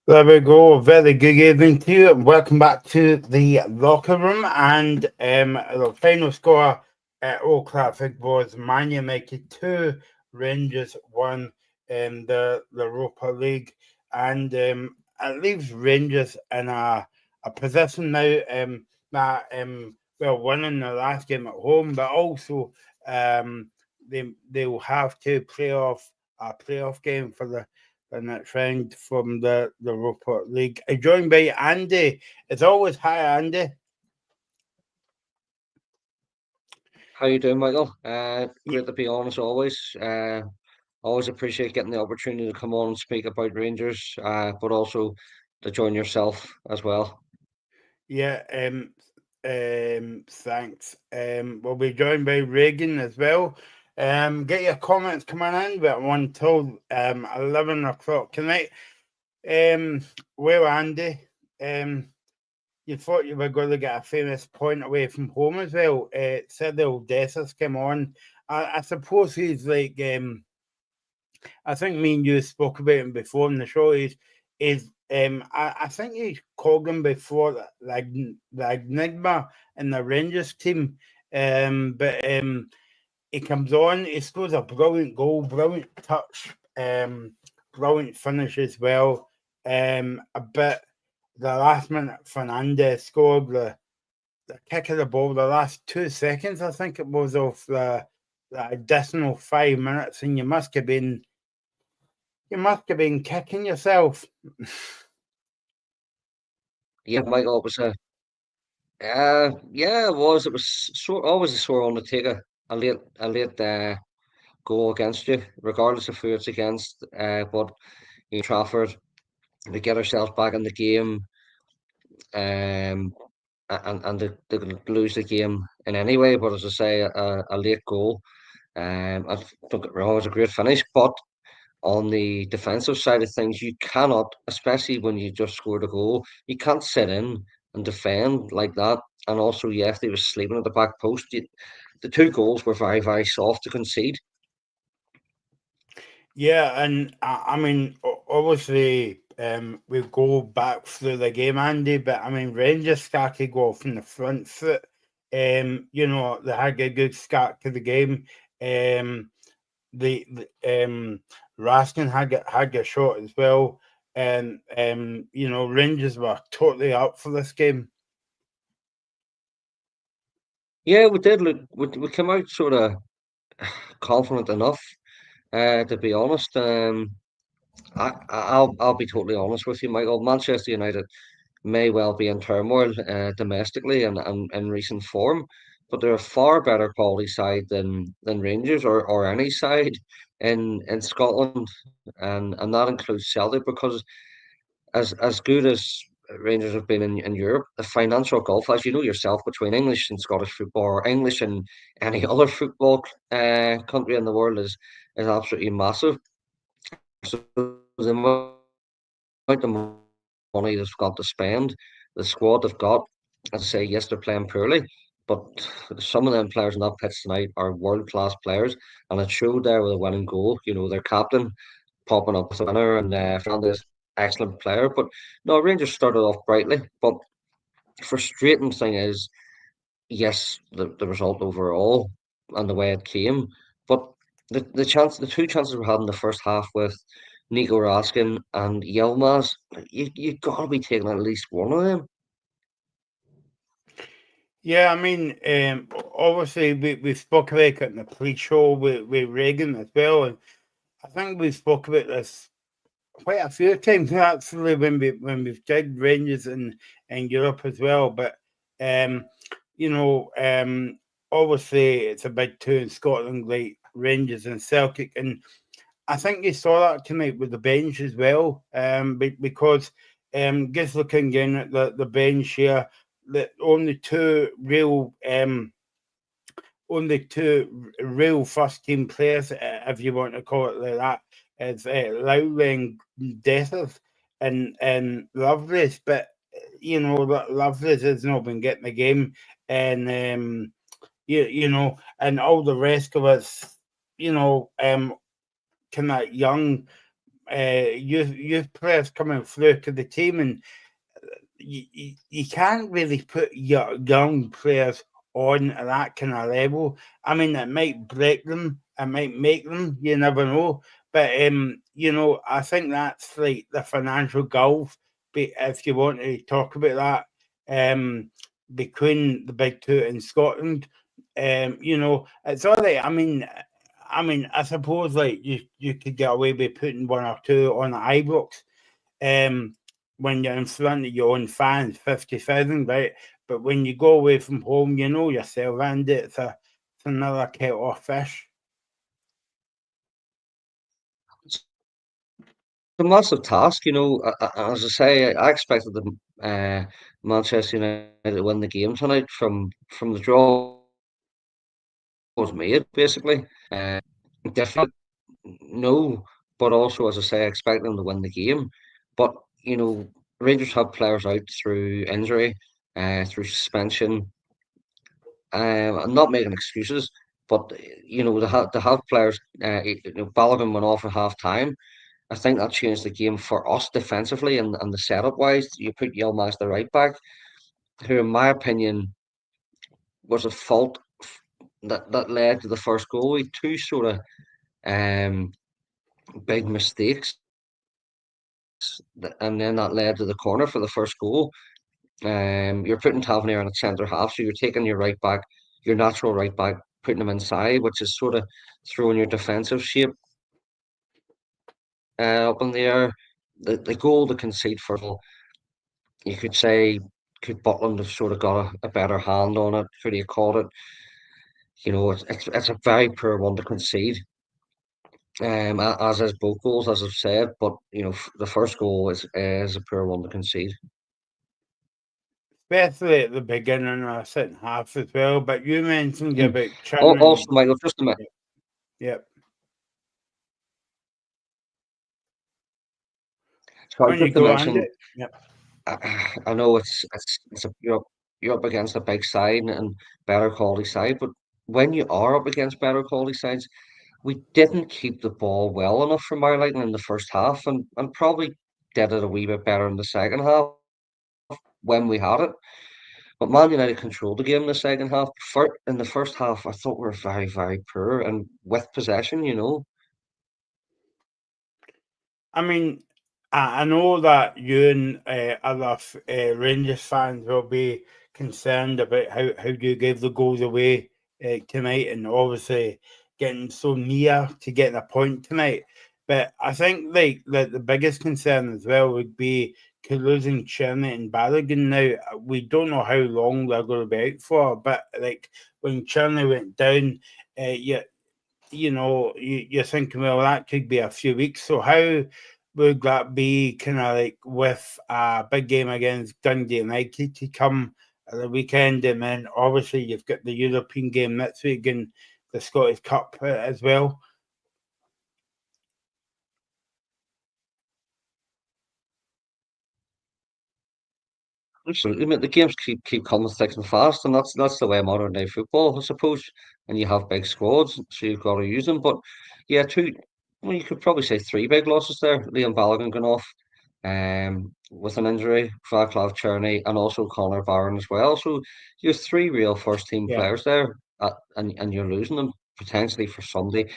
There we go. Very good evening to you. Welcome back to the locker room. And the final score at Old Trafford was Man United 2, Rangers 1 in the Europa League. And it leaves Rangers in a position now that well, winning the last game at home, but also they'll have to play off a playoff game for the next round from the Europa League. Joined by Andy. It's always hi, Andy. How you doing, Michael? Y- Great to be on as always. Always appreciate getting the opportunity to come on and speak about Rangers, but also to join yourself as well. Yeah, thanks. We'll be joined by Reagan as well. Get your comments coming in, but one till 11 o'clock tonight. Um, well, Andy, um, you thought you were going to get a famous point away from home as well. Cyril Dessers came on. I suppose he's like I think me and you spoke about him before in the show. I think he's called him before like the Enigma in the Rangers team. But he comes on, he scores a brilliant goal, brilliant touch, brilliant finish as well. A bit the last minute Fernandez scored the kick of the ball, the last 2 seconds, I think it was, of the additional 5 minutes, and you must have been kicking yourself. Yeah, Michael, it was yeah, it was. It was always a sore one to take a late goal against you, regardless of who it's against. But Trafford, to get ourselves back in the game, um, and to lose the game in any way. But as I say, a late goal. I don't get me wrong, it was a great finish, but on the defensive side of things, you cannot, especially when you just scored a goal, you can't sit in and defend like that. And also, yes, they were sleeping at the back post. The two goals were very, very soft to concede. Yeah, and I mean, obviously, we go back through the game, Andy, but I mean, Rangers started go from the front foot. They had a good start to the game. Um, the Raskin had a shot as well, and Rangers were totally up for this game. Yeah, we did look. We came out sort of confident enough, to be honest. I'll be totally honest with you, Michael. Manchester United may well be in turmoil domestically and in recent form, but they're a far better quality side than Rangers or any side in Scotland, and that includes Celtic because as good as Rangers have been in Europe, the financial gulf, as you know yourself, between English and Scottish football or English and any other football country in the world is absolutely massive. So the amount of money they've got to spend, the squad they've got, as I say, yes, they're playing poorly, but some of them players on that pitch tonight are world-class players, and it showed there with a winning goal. You know, their captain popping up with a winner, and Fernandez, excellent player. But no, Rangers started off brightly. But frustrating thing is, yes, the result overall and the way it came, but the two chances we had in the first half with Nico Raskin and Yilmaz, you gotta be taking at least one of them. Yeah, I mean, obviously we spoke about it in the pre-show with Reagan as well, and I think we spoke about this quite a few times actually when we've did Rangers in Europe as well. But um, you know, obviously it's a big two in Scotland, like Rangers and Celtic, and I think you saw that tonight with the bench as well. Because just looking again at the bench here, the only two real first team players, if you want to call it like that, is Lowry and Dessers and Lovelace. But Lovelace has not been getting the game, and and all the rest of us, kind of young. youth players coming through to the team, and you can't really put your young players on at that kind of level. I mean, it might break them, it might make them. You never know. But I think that's like the financial gulf. If you want to talk about that, between the big two in Scotland, it's all right. I suppose like you could get away with putting one or two on the Ibrox, um, when you're in front of your own fans, 50,000, right? But when you go away from home, you know yourself, and it's another kettle of fish. It's a massive task, as I say, I expected the Manchester United to win the game tonight from the draw was made, basically. Definitely no, but also, as I say, I expect them to win the game. But, Rangers have players out through injury, through suspension. I'm not making excuses, but they have players. Balogun went off at half time. I think that changed the game for us defensively and the setup wise. You put Yilmaz the right back, who, in my opinion, was a fault that led to the first goal. He had two sort of um, big mistakes, and then that led to the corner for the first goal. You're putting Tavernier in at centre half, so you're taking your right back, your natural right back, putting him inside, which is sort of throwing your defensive shape up in the air. The goal to concede for, you could say, could Butland have sort of got a better hand on it? Could he have caught it? It's a very poor one to concede. As is both goals, as I've said, but the first goal is a poor one to concede. Especially at the beginning or second half as well. But you mentioned Mm. about Also, Churning. Michael, just a minute. Yep. Sorry, When you just to go on mention, it. Yep. I know you're up against a big side and better quality side, but when you are up against better quality sides, we didn't keep the ball well enough from our liking in the first half, and probably did it a wee bit better in the second half when we had it. But Man United controlled the game in the second half. In the first half, I thought we were very, very poor and with possession. I mean, I know that you and other Rangers fans will be concerned about how you gave the goals away tonight, and obviously getting so near to getting a point tonight. But I think like the biggest concern as well would be to losing Cherny and Balogun now. We don't know how long they're going to be out for, but like when Cherny went down, yeah, you're thinking, well, that could be a few weeks. So how would that be kind of like with a big game against Dundee United to come at the weekend? And then obviously you've got the European game next week and the Scottish Cup as well. Absolutely, mate. The games keep coming thick and fast, and that's the way of modern day football, I suppose. And you have big squads, so you've got to use them. But yeah, well, you could probably say three big losses there. Liam Balogun gone off, with an injury, Vaclav Cherny, and also Connor Barron as well. So you have three real first team Yeah. players there, and you're losing them potentially for Sunday,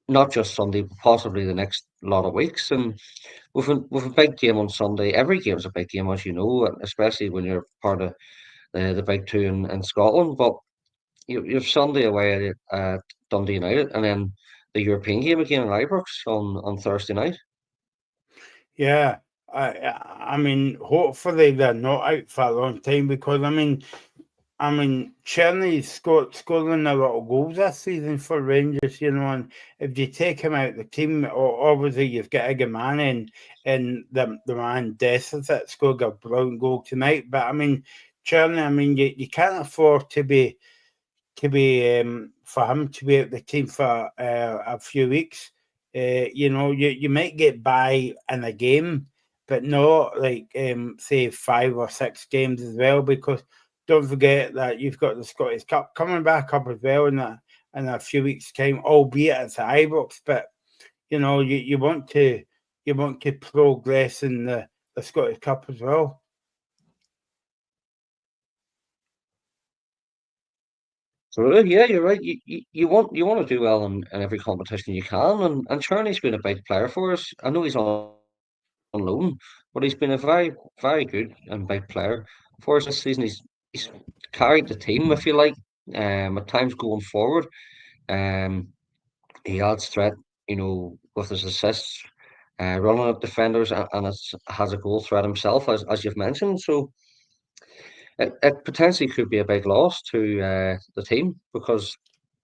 not just Sunday, but possibly the next lot of weeks. And with a big game on Sunday, every game's a big game, as you know, and especially when you're part of the big two in Scotland. But you have Sunday away at Dundee United, and then the European game again in Ibrox on Thursday night. Yeah. I mean, hopefully they're not out for a long time because I mean, Cherny's scoring a lot of goals this season for Rangers, and if you take him out the team, obviously you've got Igamani and the man Desath scored a brilliant goal tonight. But I mean, Cherny, you can't afford to be for him to be out the team for a few weeks. You might get by in a game, but not like say 5 or 6 games as well. Because don't forget that you've got the Scottish Cup coming back up as well in a few weeks' time, albeit it's at Ibrox. But you want to you want to progress in the Scottish Cup as well. So yeah, you're right. You want to do well in every competition you can, and Charney's been a big player for us. I know he's on loan, but he's been a very good and big player for us this season. He's carried the team, if you like, at times going forward. Um, he adds threat, with his assists, running at defenders, and has a goal threat himself, as you've mentioned. So it potentially could be a big loss to the team because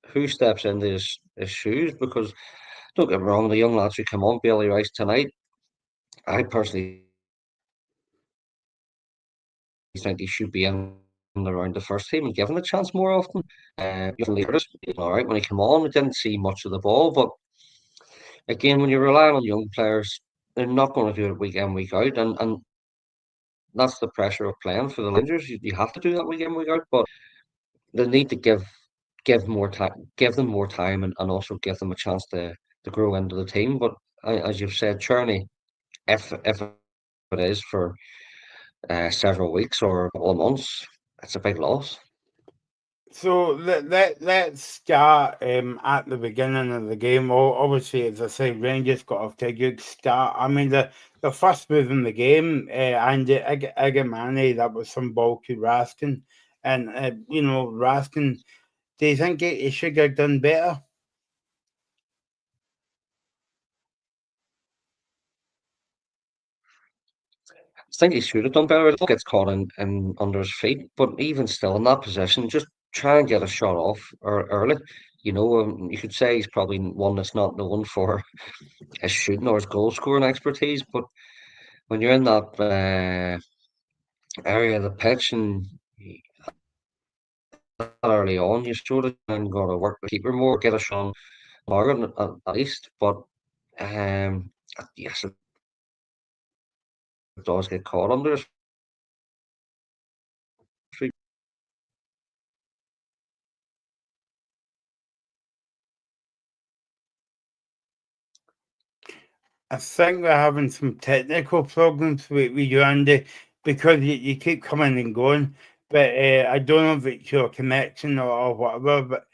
who steps into his shoes? Because don't get me wrong, the young lads who come on, Bailey Rice tonight, I personally think he should be in and around the first team and given a chance more often. Curtis, all right, when he came on, we didn't see much of the ball, but again, when you're relying on young players, they're not going to do it week in, week out, and that's the pressure of playing for the Rangers. You have to do that week in, week out, but they need to give more time, give them more time, and also give them a chance to grow into the team. But as you've said, Cherney, if it is for several weeks or a couple of months, it's a big loss. So let's start at the beginning of the game. Obviously, as I say, Rangers got off to a good start. I mean, the first move in the game, Andy Igamani, that was some ball to Raskin. And, Raskin, do you think he should have done better? I think he should have done better. It gets caught in under his feet, but even still in that position, just try and get a shot off early. You could say he's probably one that's not known for his shooting or his goal scoring expertise, but when you're in that area of the pitch and that early on, you sort of got to work the keeper more, get a shot on Morgan at least. But yes, it does get caught under his feet. I think we're having some technical problems with you, Andy, because you keep coming and going. But I don't know if it's your connection or whatever. But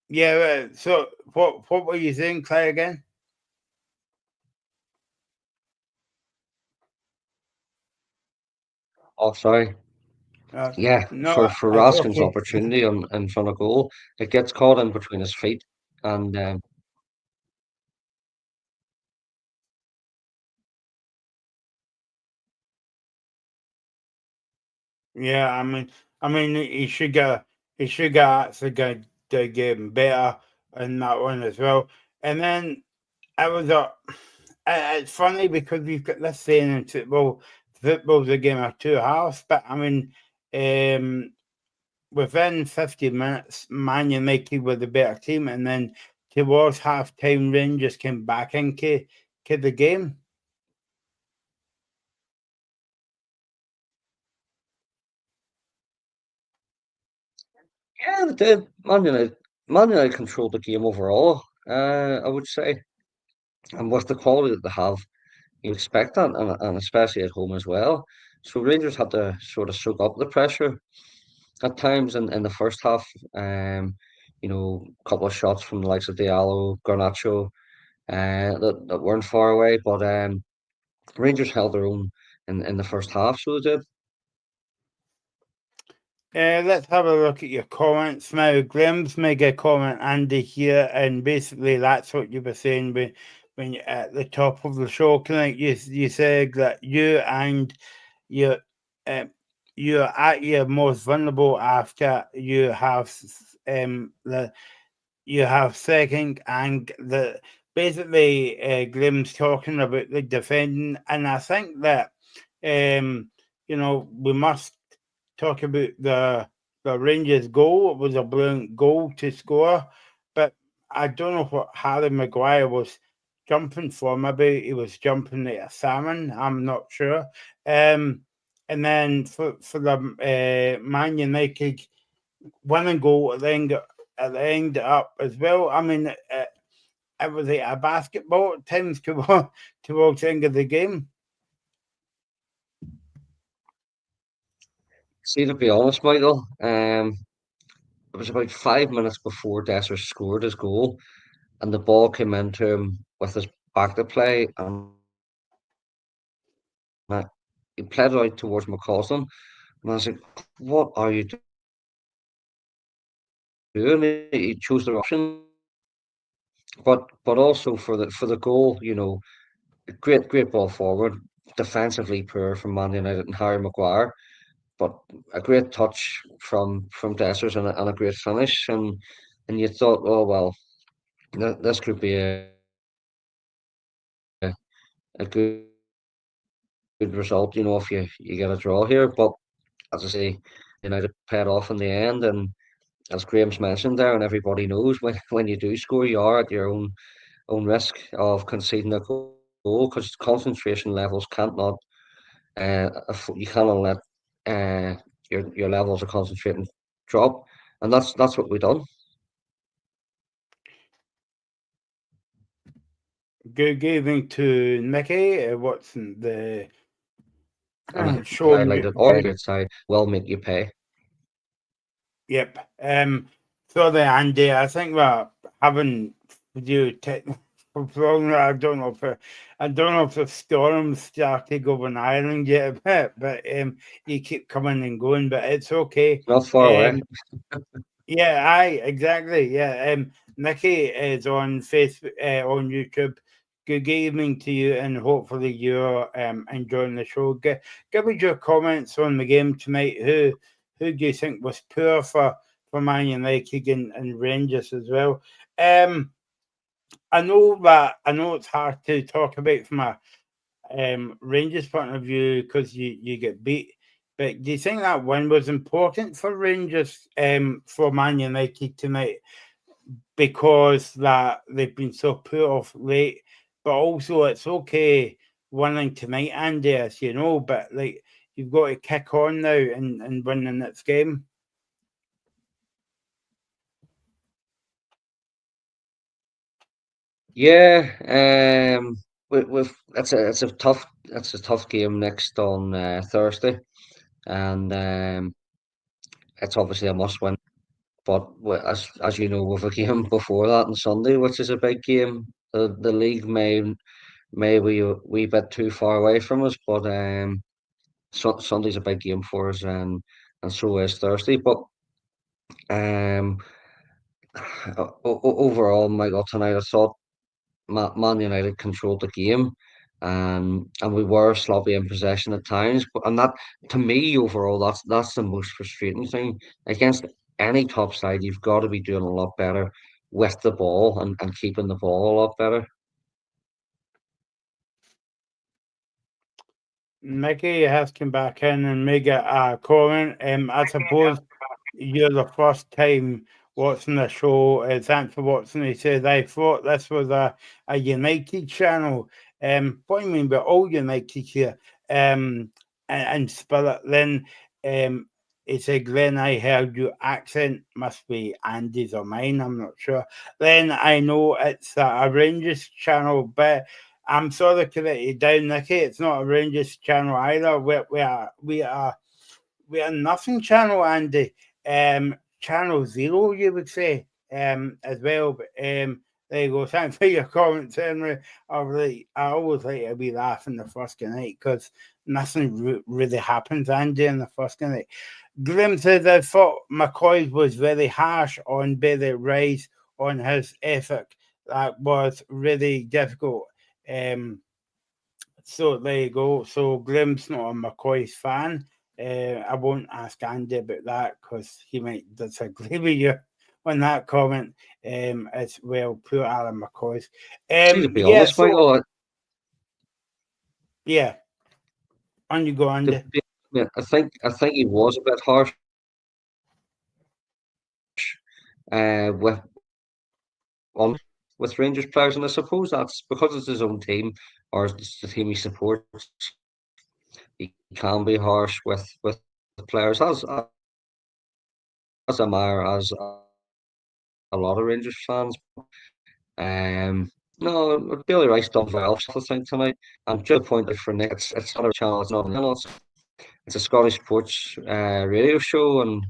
yeah, so what were you saying, Clay, again? Oh, sorry. Yeah, No, for it's Raskin's okay. opportunity in front of goal, it gets caught in between his feet, and Yeah, I mean, he should get actually get the game better in that one as well. And then I was it's funny because we've got this saying in football, football's a game of two halves. But I mean, um, within 50 minutes, Man United were the better team, and then towards half time, Rangers came back into the game. yeah, they did. Man United controlled the game overall. I would say, and with the quality that they have, you expect that, and especially at home as well. So Rangers had to sort of soak up the pressure at times in the first half. A couple of shots from the likes of Diallo, Garnacho, that weren't far away, but Rangers held their own in the first half, so they did. Let's have a look at your comments now. Graham's made a comment, Andy, here, and basically that's what you were saying when you at the top of the show. Can you said that you and your uh, you're at your most vulnerable after you have the you have second and the basically Graham's talking about the defending, and I think that we must talk about the Rangers goal. It was a brilliant goal to score, but I don't know what Harry Maguire was jumping for. Maybe he was jumping at a salmon. I'm not sure. Um, and then for the Man United winning goal at the end up as well. I mean, it was like a basketball at times towards the end of the game. See, to be honest, Michael, it was about 5 minutes before Dessers scored his goal, and the ball came into him with his back to play, and he played it out towards McCausland, and I was like, "What are you doing?" He chose the option, but also for the goal, great ball forward, defensively poor from Man United and Harry Maguire, but a great touch from Dessers and a great finish, and you thought, oh well, this could be a good result, if you get a draw here. But as I say, United paid off in the end, and as Graham's mentioned there, and everybody knows when you do score, you are at your own risk of conceding a goal because concentration levels can't not you cannot let your levels of concentrating drop, and that's what we done. Good evening to Nicky Watson, the And I show highlighted me. our side will make you pay. Yep. So the Andy, I think we're having video technical problem. I don't know if the storm started over in Ireland yet, but you keep coming and going, but it's okay. Not far away. Yeah, aye, exactly. Yeah. Nikki is on Facebook, on YouTube. Good evening to you, and hopefully you're enjoying the show. Give us your comments on the game tonight. Who do you think was poor for Man United and Rangers as well? I know it's hard to talk about from a Rangers point of view because you get beat. But do you think that win was important for Rangers for Man United tonight because that they've been so poor off late? But also it's okay winning tonight, Andy, as you know, but like you've got to kick on now and win the next game. Yeah, with it's a tough game next on Thursday, and it's obviously a must win. But as you know, with a game before that on Sunday, which is a big game, the league may be a wee bit too far away from us, but Sunday's a big game for us, and so is Thursday. But um, overall, Michael, tonight I thought Man United controlled the game, and we were sloppy in possession at times. And that, to me, overall, that's the most frustrating thing. Against any top side, you've got to be doing a lot better with the ball and keeping the ball a lot better. Mickey has come back in and make a comment. I suppose you're the first time watching the show. Thanks for watching. He says, I thought this was a United channel. What do you mean by all United here? And spirit. Then he said, Glenn, I heard your accent. Must be Andy's or mine. I'm not sure. Then I know it's a Rangers channel, but I'm sorry to let you down, Nicky. It's not a Rangers channel either. We are nothing channel, Andy. Channel zero, you would say, as well. But there you go. Thanks for your comments, Henry. I always like to be laughing the first night because nothing really happens, Andy, in the first night. Grim says, I thought McCoy was very harsh on Billy Rice on his effort. That was really difficult. So there you go. So Grim's not a McCoy's fan. I won't ask Andy about that because he might disagree with you on that comment. As well, poor Alan McCoy's. See, to be Yeah. honest, So Michael, yeah, on you go, Andy. yeah, I think he was a bit harsh with on with Rangers players, and I suppose that's because it's his own team or it's the team he supports. He can be harsh with players, as am I, as a lot of Rangers fans. No, Billy Rice done well, I think, tonight. And just point out for Nick, it's not a channel, it's not an channel, it's a Scottish sports radio show. And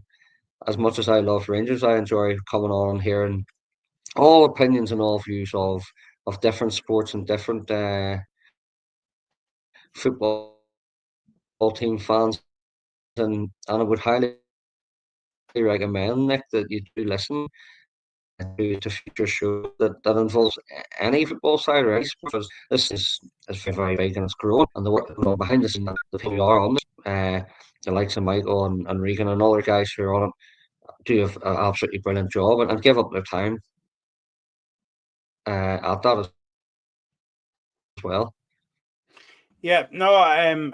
as much as I love Rangers, I enjoy coming on and hearing all opinions and all views of different sports and different football team fans. And I would highly recommend, Nick, that you do listen to future shows that involves any football side or any sport. Because this is very big and it's growing, and the work that goes on behind the scenes, the people who are on this, the likes of Michael and Regan and other guys who are on it, do an absolutely brilliant job and give up their time at that as well. Yeah, no,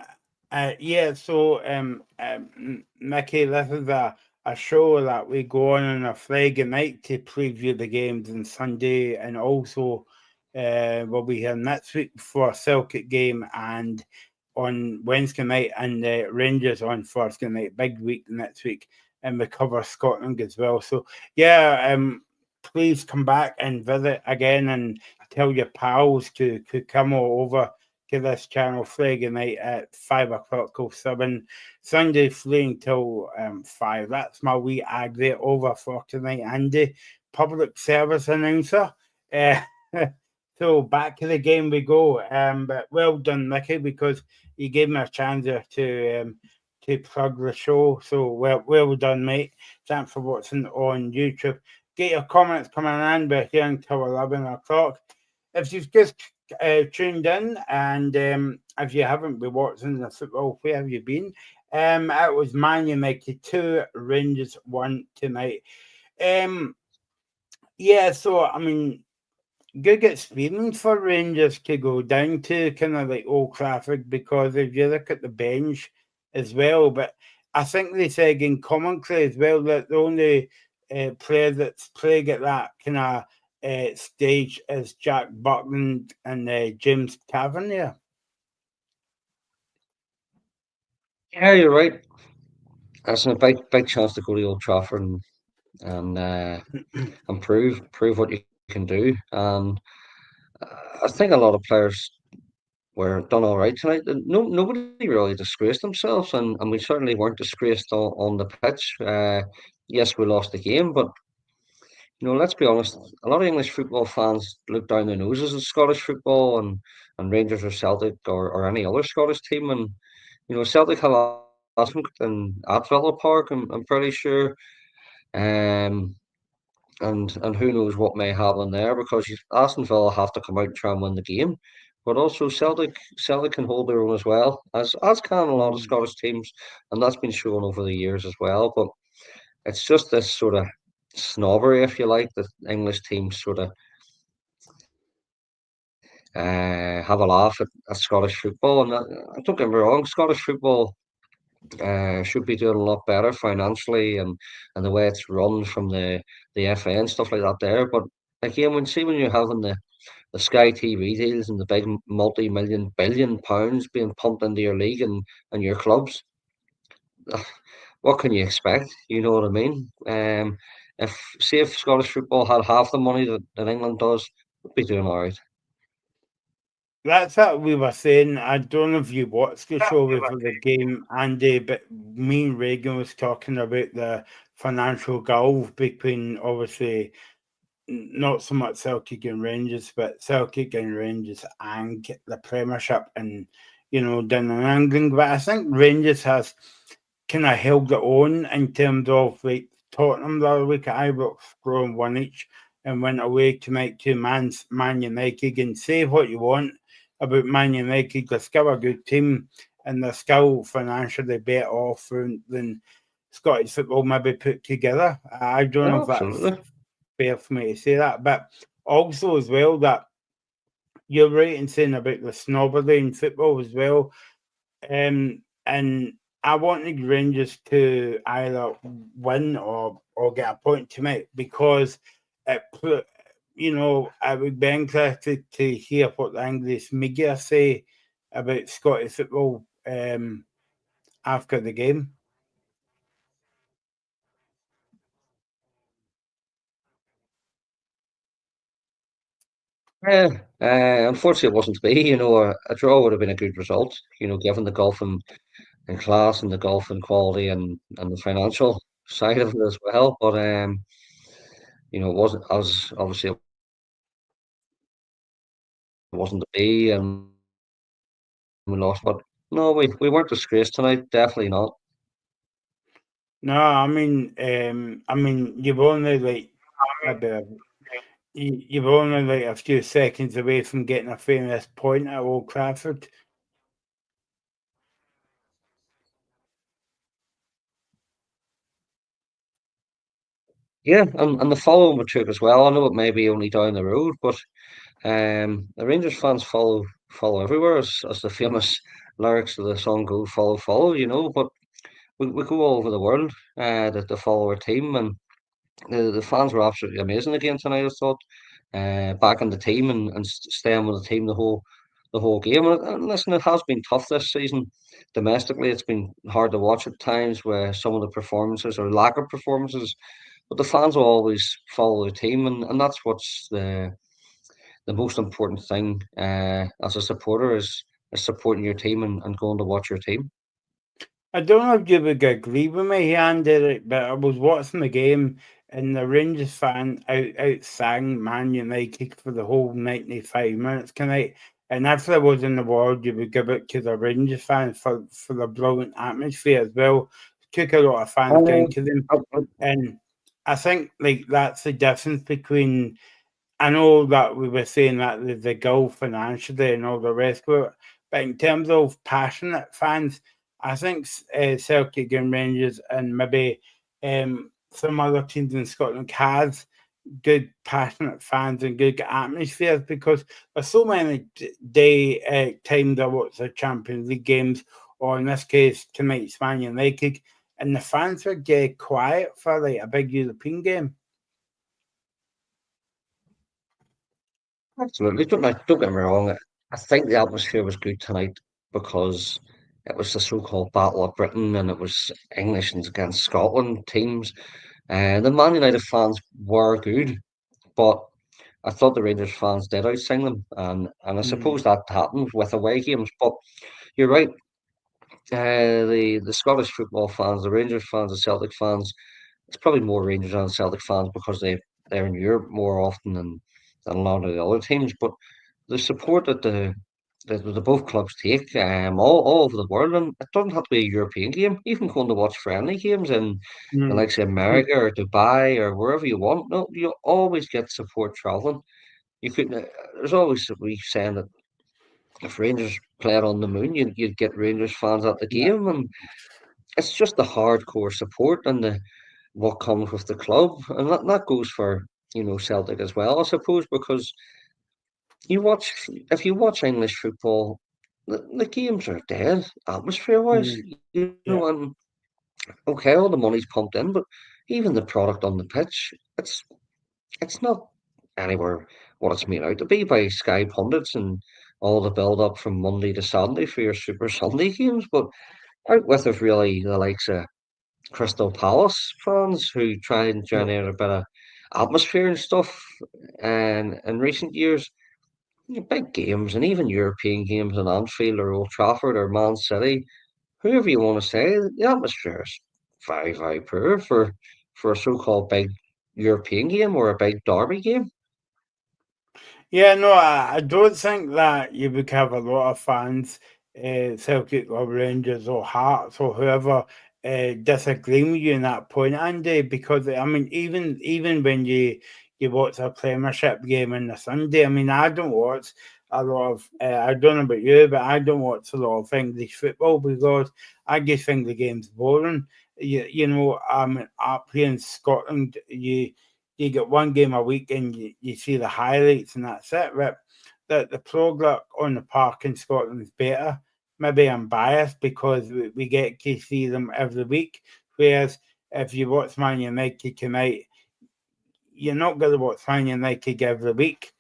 yeah. So, Mickey, this is a show that we go on a Friday night to preview the games on Sunday, and also, we'll be here next week for a Celtic game, and on Wednesday night, and the Rangers on Thursday night. Big week next week, and we cover Scotland as well. So, yeah, please come back and visit again, and tell your pals to come over to this channel Friday night at 5 o'clock till 7. Sunday fleeing till 5. That's my wee agree over for tonight, Andy. Public service announcer. Uh, so back to the game we go. But well done, Mickey, because you gave me a chance to plug the show. So well done, mate. Thanks for watching on YouTube. Get your comments coming in. We're here until 11 o'clock. If you've just tuned in, and if you haven't been watching the football, where have you been? It was Man United 2, Rangers 1 tonight. Yeah, so I mean, good experience for Rangers to go down to kind of like Old Trafford, because if you look at the bench as well, but I think they said in commentary as well that the only player that's playing at that kind of stage is Jack Buckland and James Tavernier. Yeah, you're right. That's a big chance to go to Old Trafford and prove what you can do. And I think a lot of players were done all right tonight. Nobody really disgraced themselves, and we certainly weren't disgraced on the pitch. Yes, we lost the game, but let's be honest. A lot of English football fans look down their noses at Scottish football and Rangers or Celtic or any other Scottish team. And Celtic have Aston at Villa Park. I'm pretty sure. Um, and who knows what may happen there, because Aston Villa have to come out and try and win the game. But also Celtic can hold their own as well, as can a lot of Scottish teams, and that's been shown over the years as well. But it's just this sort of snobbery, if you like, that English teams sort of have a laugh at Scottish football. And don't get me wrong, Scottish football should be doing a lot better financially, and the way it's run from the FA and stuff like that there. But again, when you're having the Sky TV deals and the big multi-million billion pounds being pumped into your league and your clubs, what can you expect? You know what I mean? If Scottish football had half the money that England does, we'd be doing all right. That's what we were saying. I don't know if you watched the show before the game, Andy, but me and Reagan was talking about the financial gulf between, obviously, not so much Celtic and Rangers, but Celtic and Rangers and the Premiership, and down in England. But I think Rangers has kind of held their own in terms of like Tottenham the other week at Ibrox, scoring one each, and went away to make Man United. And say what you want about Man United, they're still a good team, and they're still financially better off than Scottish football maybe put together. I don't know Yeah, if that's absolutely. fair for me to say that, but also as well that you're right in saying about the snobbery in football as well. And I wanted Rangers to either win or get a point tonight, because it put, I would be interested to hear what the English media say about Scottish football after the game. Yeah, unfortunately, it wasn't to be. A draw would have been a good result. Given the golf and class and the golf and quality and the financial side of it as well. But it wasn't as obviously it wasn't to be, and we lost. But no, we weren't disgraced tonight. Definitely not. No, I mean, you've only like maybe you've only like a few seconds away from getting a famous point at Old Trafford. Yeah, and the following we took as well. I know it may be only down the road, but the Rangers fans follow everywhere, as the famous lyrics of the song go, follow, follow. But we go all over the world to follow our team, and the fans were absolutely amazing again tonight. I thought, back in the team and staying with the team the whole game. And listen, it has been tough this season domestically. It's been hard to watch at times where some of the performances or lack of performances, but the fans will always follow the team, and that's what's the most important thing as a supporter is supporting your team and going to watch your team. I don't know if you would agree with me, Andy, but I was watching the game and the Rangers fan outsang Man United for the whole 95 minutes tonight. And if there was in the world, you would give it to the Rangers fans for the brilliant atmosphere as well. Took a lot of fans down Um, to them. I, And I think like that's the difference between I know that we were saying that the goal financially and all the rest of it, but in terms of passionate fans, I think Celtic and Rangers and maybe some other teams in Scotland has good passionate fans and good atmospheres because there's so many day times I watch the Champions League games, or in this case tonight's Man United, and the fans would get quiet for like a big European game. Absolutely. Don't get me wrong. I think the atmosphere was good tonight because it was the so-called Battle of Britain and it was English against Scotland teams. And the Man United fans were good, but I thought the Rangers fans did outsing them. And I suppose Mm, that happens with away games. But you're right. The Scottish football fans, the Rangers fans, the Celtic fans, it's probably more Rangers and Celtic fans because they're in Europe more often than a lot of the other teams. But the support that the both clubs take all over the world, and it doesn't have to be a European game. You can go on to watch friendly games in the mm, likes of America or Dubai or wherever you want. No, you always get support traveling. You could there's always we saying that if Rangers played on the moon, you'd get Rangers fans at the yeah. game, and it's just the hardcore support and the what comes with the club, and that goes for Celtic as well, I suppose, because if you watch English football, the games are dead atmosphere wise, Mm, yeah. and okay, all the money's pumped in, but even the product on the pitch, it's not anywhere what it's made out to be by Sky pundits and all the build up from Monday to Sunday for your Super Sunday games, but out with it really the likes of Crystal Palace fans who try and Yeah. generate a bit of atmosphere and stuff. And in recent years, big games and even European games in Anfield or Old Trafford or Man City, whoever you want to say, the atmosphere is very, very poor for a so-called big European game or a big derby game. Yeah, no, I don't think that you would have a lot of fans, Celtic or Rangers or Hearts or whoever, disagreeing with you in that point, Andy. Because I mean, even when you watch a Premiership game on the Sunday, I mean, I don't watch a lot of. I don't know about you, but I don't watch a lot of English football because I just think the game's boring. Up here in Scotland, you get one game a week and you see the highlights and that's it. But the product on the park in Scotland is better. Maybe I'm biased because we get to see them every week. Whereas if you watch Man United tonight, you're not going to watch Man United every week.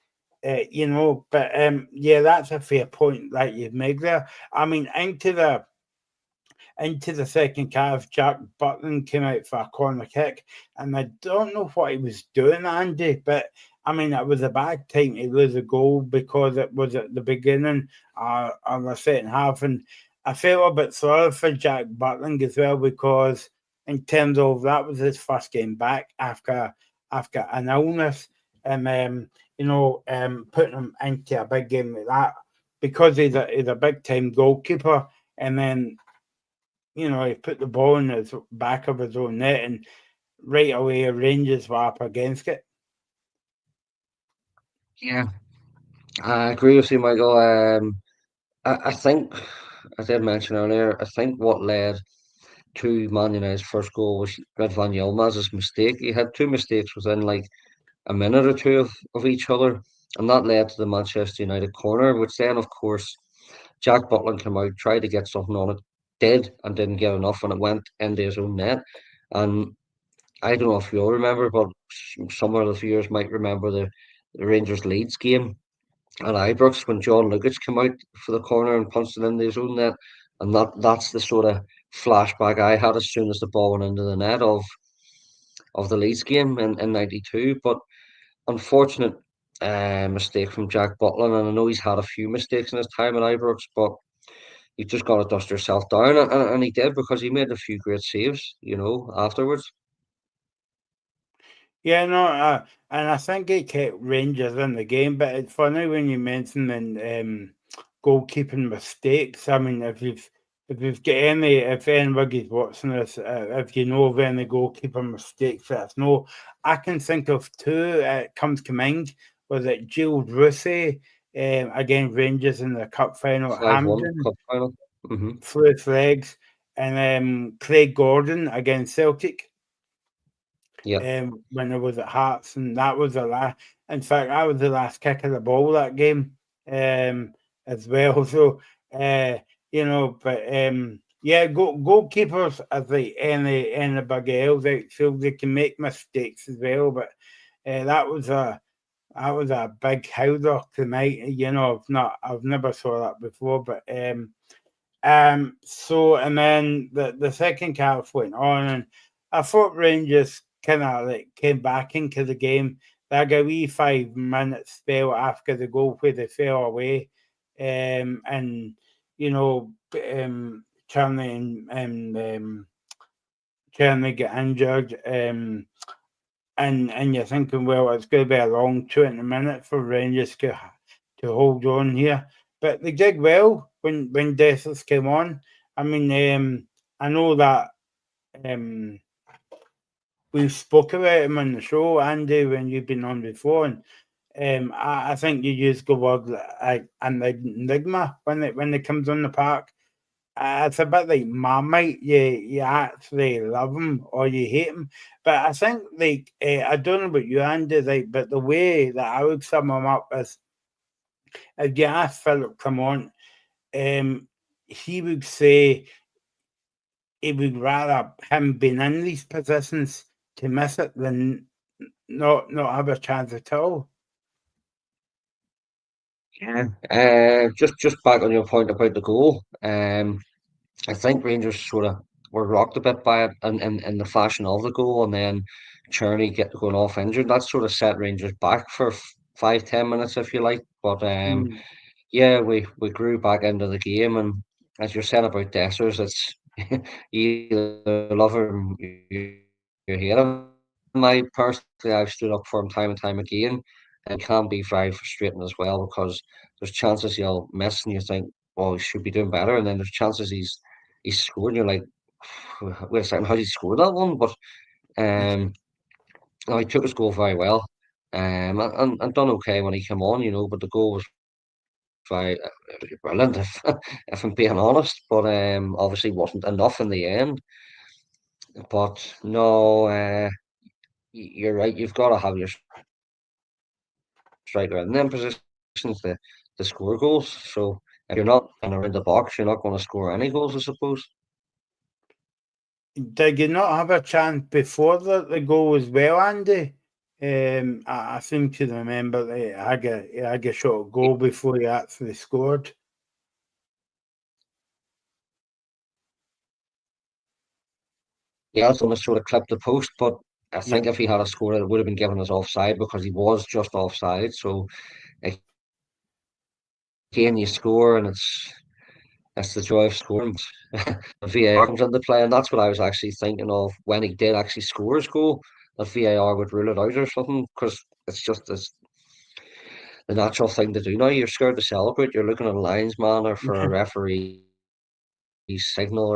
But yeah, that's a fair point that you've made there. I mean, into the second half, Jack Butland came out for a corner kick, and I don't know what he was doing, Andy, but I mean, it was a bad time to lose a goal because it was at the beginning of the second half, and I felt a bit sorry for Jack Butland as well because in terms of that was his first game back after an illness, and putting him into a big game like that because he's a big time goalkeeper, and then he put the ball in the back of his own net, and right away Rangers were up against it. Yeah, I agree with you, Michael. I think, as I had mentioned earlier, I think what led to Man United's first goal was Ridvan Yilmaz's mistake. He had two mistakes within like a minute or two of each other, and that led to the Manchester United corner, which then, of course, Jack Butland came out, tried to get something on it, did, and didn't get enough, and it went into his own net. And I don't know if you all remember, but some of the viewers might remember the Rangers Leeds game at Ibrox when John Lukic came out for the corner and punched it into his own net. And that's the sort of flashback I had as soon as the ball went into the net of the Leeds game in '92. But unfortunate mistake from Jack Butland, and I know he's had a few mistakes in his time at Ibrox, but you just got to dust yourself down, and he did because he made a few great saves, afterwards. Yeah, no, and I think it kept Rangers in the game. But it's funny when you mention goalkeeping mistakes. I mean, if you've got if anybody's watching this, if you know of any goalkeeper mistakes, let us know. I can think of two. It comes to mind. Was it Gilles Russet against Rangers in the cup final at 5-1 Hampden? cup final. Hmm. Flew his legs, and Craig Gordon against Celtic Yeah, when I was at Hearts, and that was the last. In fact, that was the last kick of the ball that game, as well. So, but yeah, goalkeepers as like any big else outfield, they can make mistakes as well. But that was a big howler tonight. I've never saw that before, but so and then the second half went on, and I thought Rangers kind of like came back into the game. They had a wee 5 minute spell after the goal where they fell away, and Charlie and Charlie get injured, and you're thinking, well, it's going to be a long 20 minutes for Rangers to hold on here, but they did well when Dessers came on. I mean, I know that um, we've spoke about him on the show, Andy, when you've been on before, and I think you use the word like an enigma when it comes on the park. It's a bit like Marmite. You actually love him or you hate him. But I think like I don't know about you, Andy, like, but the way that I would sum him up is if you ask Philip, come on, he would say he would rather him being in these positions to miss it than not have a chance at all. yeah. Just back on your point about the goal. I think Rangers sort of were rocked a bit by it in the fashion of the goal, and then Cherney get going off injured. That sort of set Rangers back for 5-10 minutes, if you like. But Mm. yeah, we grew back into the game, and as you're saying about Dessers, it's you either love him, you hate him. I personally, I've stood up for him time and time again, and can be very frustrating as well because there's chances he'll miss, and you think, well, he should be doing better, and then there's chances he's scored, and you're like, wait a second, how did he score that one? But um, no, he took his goal very well, and done okay when he came on, but the goal was very brilliant, if I'm being honest. But obviously wasn't enough in the end. But no, you're right. You've got to have your striker in them positions to score goals. So if you're not in around the box, you're not going to score any goals, I suppose. Did you not have a chance before the goal as well, Andy? I seem to remember that he had a shot goal before he actually scored. Yeah, it's almost sort of clipped the post, but I Yeah, think if he had a score, it would have been given as offside because he was just offside. So again, you score, and it's the joy of scoring. VAR comes into play, and that's what I was actually thinking of when he did actually score his goal. That VAR would rule it out or something because it's the natural thing to do now. You're scared to celebrate. You're looking at a linesman or for a referee signal or whatever because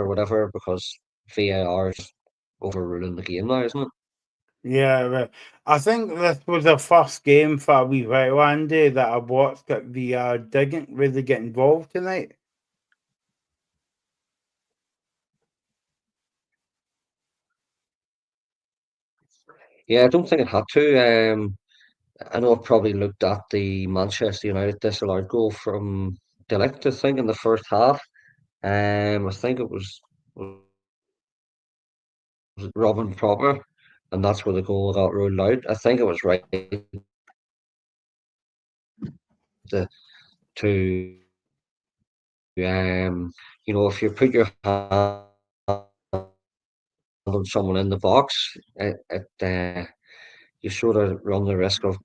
VAR is overruling the game now, isn't it? yeah. But I think this was the first game for a wee while, Andy, that I watched that VR didn't really get involved tonight. Yeah, I don't think it had to. I know I've probably looked at the Manchester United disallowed goal from De Ligt, I think, in the first half. I think was it Robin Proper, and that's where the goal got ruled out. I think it was right to, to if you put your hand on someone in the box, you sort of run the risk of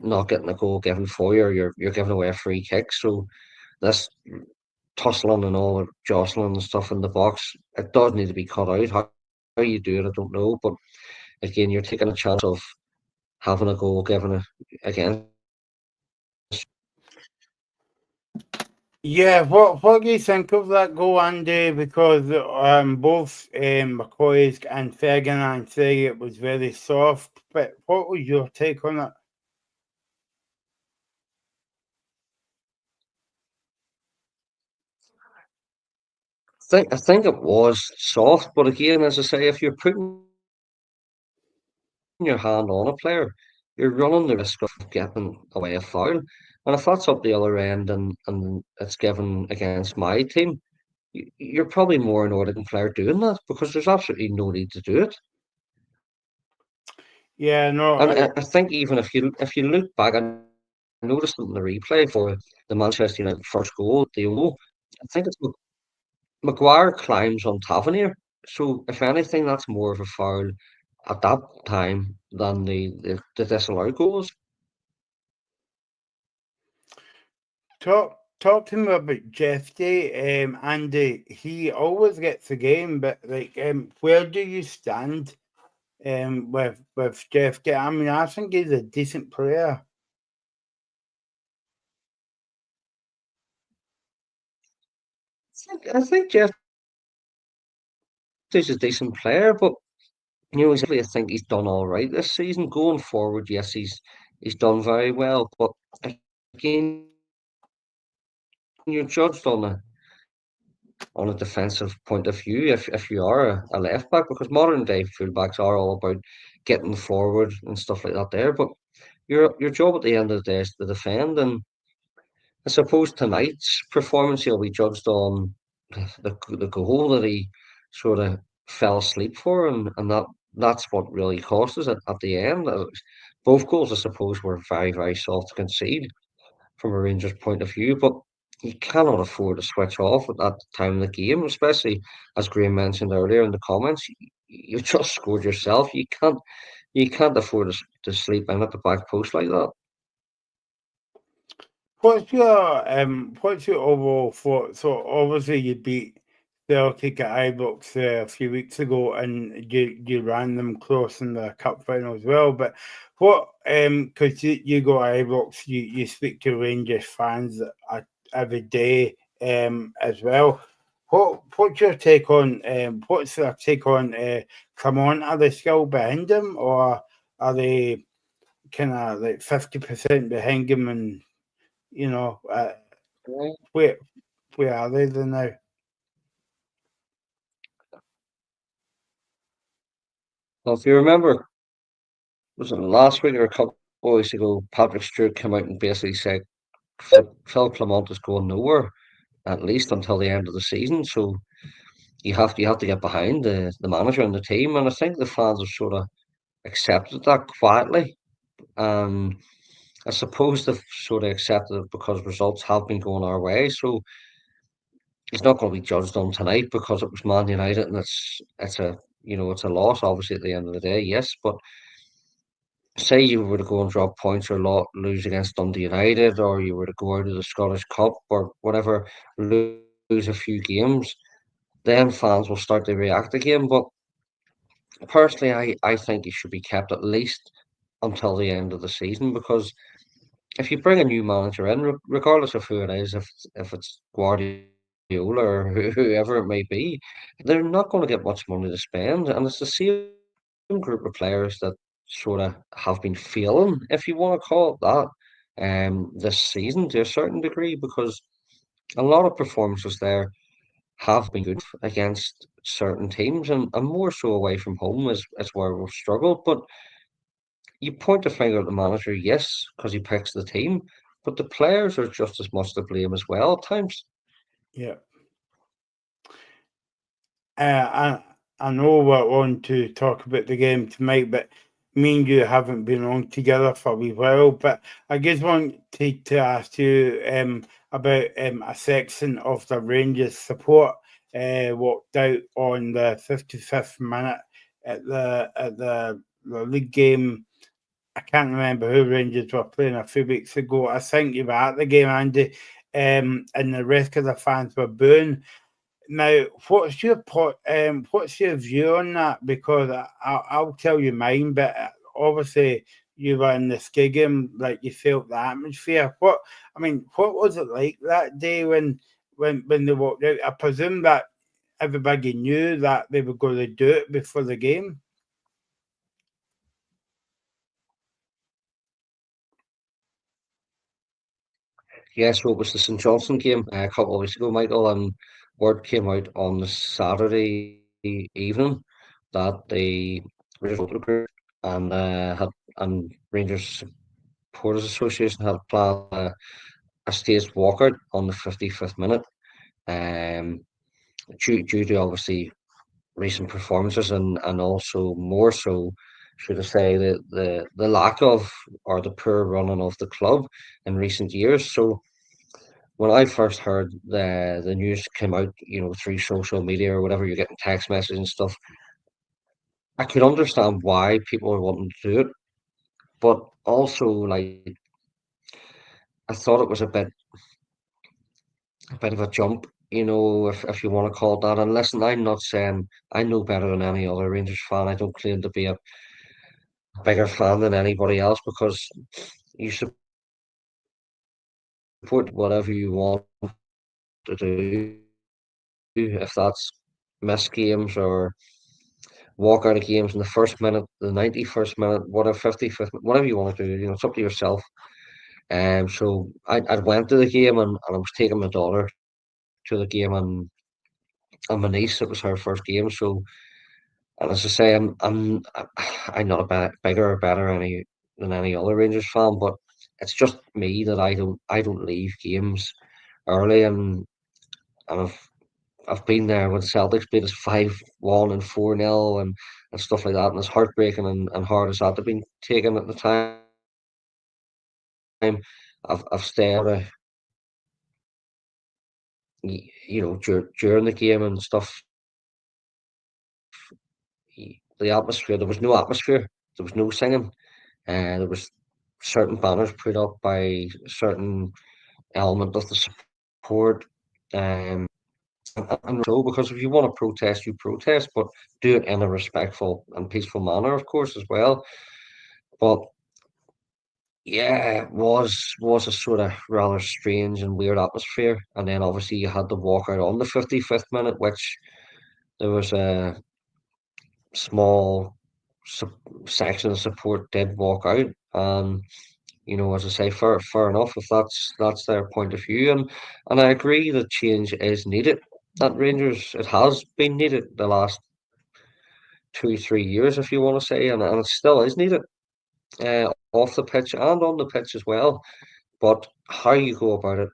not getting a goal given for you, or you're giving away a free kick. So this tussling and all the jostling and stuff in the box, it does need to be cut out. How you do it, I don't know. But again, you're taking a chance of having a goal given again. Yeah, what do you think of that goal, Andy? Because both McCoy and Ferdinand say it was very soft, but what was your take on it? I think it was soft, but again, as I say, if you're putting your hand on a player, you're running the risk of getting away a foul. And if that's up the other end and it's given against my team, you're probably more annoyed at player doing that because there's absolutely no need to do it. Yeah, no, And I think even if you look back, I noticed it in the replay for the Manchester United first goal, the goal. I think it's Maguire climbs on Tavernier. So if anything, that's more of a foul at that time than the disallowed goals. talk to me about Jeff Day. Andy, he always gets the game, but like, where do you stand with Jeff Day? I mean, I think he's a decent player. I think Jeff is a decent player, but I think he's done all right this season. Going forward, yes, he's done very well, but again, you're judged on a defensive point of view if you are a left back because modern day fullbacks are all about getting forward and stuff like that there. But your job at the end of the day is to defend, and I suppose tonight's performance he'll be judged on the goal that he sort of fell asleep for, and that's what really cost us at the end. Both goals, I suppose, were very, very soft to concede from a Rangers point of view, but you cannot afford to switch off at that time of the game, especially as Graham mentioned earlier in the comments. You just scored yourself. You can't afford to sleep in at the back post like that. What's your overall thought? So obviously you beat Celtic at Ibrox a few weeks ago, and you ran them close in the cup final as well. But what because you go to Ibrox, you speak to Rangers fans every day as well. What's your take on what's their take on come on? Are they still behind them, or are they kind of like 50% behind him and you know, Right. where where are they then now? Well, if you remember, was it last week or a couple of weeks ago, Patrick Stewart came out and basically said Phil Clement is going nowhere, at least until the end of the season. So you have to get behind the manager and the team. And I think the fans have sort of accepted that quietly. And I suppose they've sort of accepted it because results have been going our way. So he's not going to be judged on tonight because it was Man United and it's a it's a loss, obviously, at the end of the day, yes. But say you were to go and drop points or lose against Dundee United, or you were to go out of the Scottish Cup or whatever, lose a few games, then fans will start to react again. But personally, I think he should be kept at least until the end of the season, because if you bring a new manager in, regardless of who it is, if it's Guardiola or whoever it may be, they're not going to get much money to spend, and it's the same group of players that sort of have been failing, if you want to call it that, this season to a certain degree, because a lot of performances there have been good against certain teams, and more so away from home is where we've struggled. But you point the finger at the manager, yes, because he picks the team, but the players are just as much to blame as well at times. Yeah. I know we're on to talk about the game tonight, but me and you haven't been on together for a wee while. But I just want to ask you about a section of the Rangers support walked out on the 55th minute at the league game. I can't remember who Rangers were playing a few weeks ago. I think you were at the game, Andy, and the rest of the fans were booing. Now, what's your view on that? Because I'll tell you mine, but obviously you were in the stadium, like you felt the atmosphere. What was it like that day when they walked out? I presume that everybody knew that they were going to do it before the game. Yeah, so it was the St Johnstone game a couple of weeks ago, Michael, and word came out on the Saturday evening that the Rangers Football Group and Rangers Supporters Association had planned a staged walkout on the 55th minute, um, due to obviously recent performances, and also more so, should I say, the lack of, or the poor running of the club in recent years. So when I first heard the news came out, through social media or whatever, you're getting text messages and stuff, I could understand why people were wanting to do it, but also, like, I thought it was a bit of a jump, if you want to call it that. And listen, I'm not saying I know better than any other Rangers fan. I don't claim to be a bigger fan than anybody else, because you support whatever you want to do, if that's miss games or walk out of games in the first minute, the 91st minute, whatever, 55th, whatever you want to do. It's up to yourself. So I went to the game, and I was taking my daughter to the game, and my niece, it was her first game. So, and as I say, I'm not a bigger or better than any other Rangers fan, but it's just me that I don't leave games early, and I've been there when Celtics beat us 5-1 and 4-0 and stuff like that, and it's heartbreaking and hard as that to be taken at the time. I've stayed during the game and stuff. The atmosphere, there was no atmosphere, there was no singing, and there was certain banners put up by certain element of the support. Um, and so, because if you want to protest, you protest, but do it in a respectful and peaceful manner, of course, as well. But yeah, it was a sort of rather strange and weird atmosphere. And then obviously you had to walk out on the 55th minute, which there was a small su- section of support did walk out. And as I say, fair enough if that's their point of view. And I agree that change is needed at Rangers. It has been needed the last 2, 3 years, if you want to say, and it still is needed, off the pitch and on the pitch as well. But how you go about it,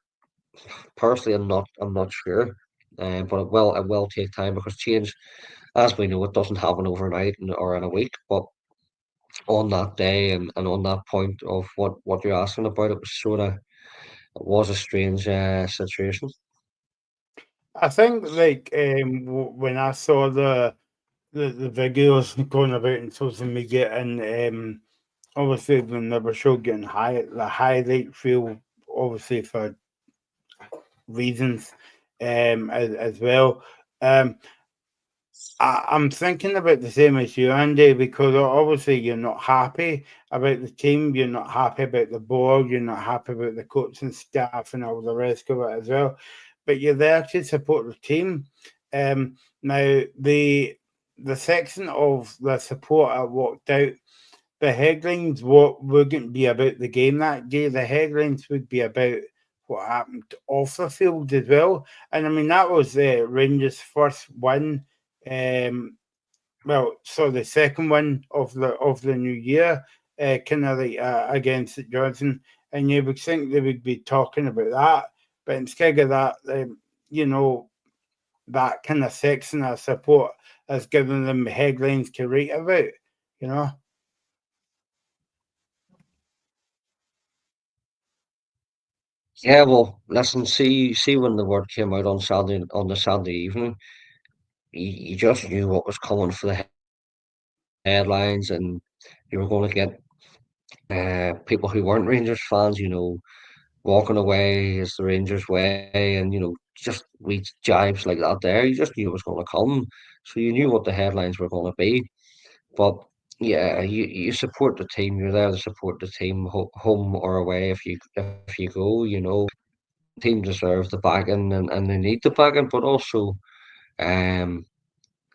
personally, I'm not sure. But it will take time, because change, as we know, it doesn't happen overnight or in a week. But on that day, and on that point of what you're asking about, it was a strange situation. I think like when I saw the videos going about in social media, and obviously when they were show getting the highlight reel, obviously for reasons, as well. Um, I'm thinking about the same as you, Andy, because obviously you're not happy about the team, you're not happy about the board, you're not happy about the coaching staff and all the rest of it as well. But you're there to support the team. Now the section of the support I walked out, the headlines wouldn't be about the game that day. The headlines would be about what happened off the field as well. And I mean that was Rangers' first win. Um, well, so the second one of the new year, kind of like against St Johnson, and you would think they would be talking about that, but instead of that, you know, that kind of section of support has given them headlines to write about, you know. Yeah, well, listen, see when the word came out on the Saturday evening, you just knew what was coming for the headlines, and you were going to get people who weren't Rangers fans, walking away as the Rangers way, and just we jibes like that. There, you just knew it was going to come, so you knew what the headlines were going to be. But yeah, you support the team. You're there to support the team, home or away. If you go, team deserves the backing, and they need the backing, but also um.